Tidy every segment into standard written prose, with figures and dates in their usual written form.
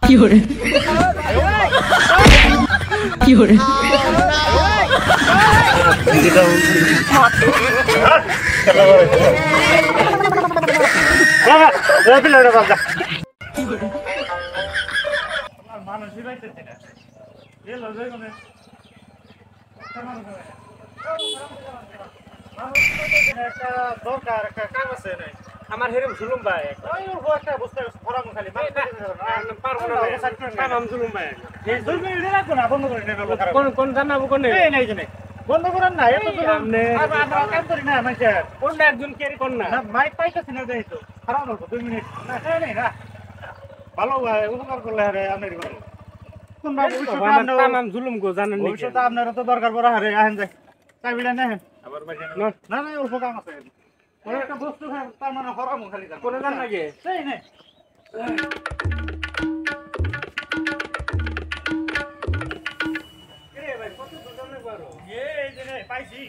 fiore, fiore. আমার হেরম জুলুম ভাই ওই একটা বস্তা ফরাম খালি পারবো না কাম জুলুম ভাই এই জুলুম এর রাখো না বন্ধ করে নেব কোন কোন জানাবো কোন এই নাই জানে বন্ধ করেন না এত জুলুম আমরা কাম করি না মাইছে কোন একজন কেরি কোন না মাইক পাইতেছ না দেই তো খারাপ হলো 2 মিনিট না নাই না ভালো ভাই উপকার করলে আরে আপনার ভালো কোন বাবু তামাম জুলুম গো জানেন নি ভবিষ্যতে আপনারা তো দরকার পড়া হারে আহেন যায় চাবিটা নেন আবার ভাই না না অল্প কাম আছে কোন একটা বস্তু তার মানে হরাম খালি কোন জান লাগে সেই নে এ ভাই কত দোকানে পারো এই যে নে পাইছি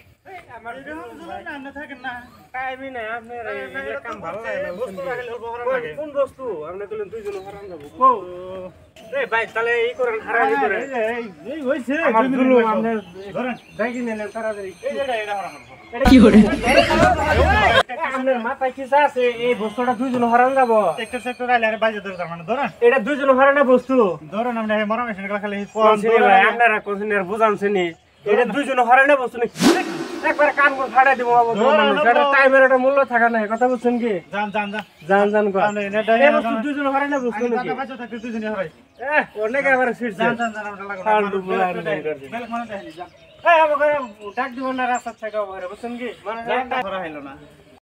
আমার জুলুম না না থাকেন না টাইমই নাই আপনার এই কাম ভালো লাগে না বস্তু রাখলে অল্প হরাম লাগে কোন বস্তু আপনি কইলেন দুইজন হরাম যাব কো এ ভাই তাহলে এই করেন হারাই করে এই হইছে আমার জুলুম আপনি ধরেন দেখি নিলেন তাড়াতাড়ি এই যে এটা হরাম Fiore, আপনার মাথায় কি আছে এই বস্তুটা দুইজন হরান যাব সেক্টর সেক্টর আইলে আরে বাজে ধরে মানে ধরেন এটা দুইজন হরানা বস্তু ধরেন আমরা মরা মেশিন খালি কোন ভাই আপনারা কোন আর বুঝানছেন এটা দুইজন হরানা বস্তু নি একবার কান করে ফাড়া দিব বাবু সেটা টাইমের একটা মূল্য থাকা না কথা বুঝছেন কি জান জান জান জান কো এই বস্তু দুইজন হরানা বস্তু নাকি বাজে থাকে দুইজন হরাই অনেক আবার সিট জান জান আমরা লাগা ফালতু বুলার বেল মনে দেখানি জান এই আবার ডাক দিব না রাস্তা থেকে বুঝছেন কি মানে করা হইলো না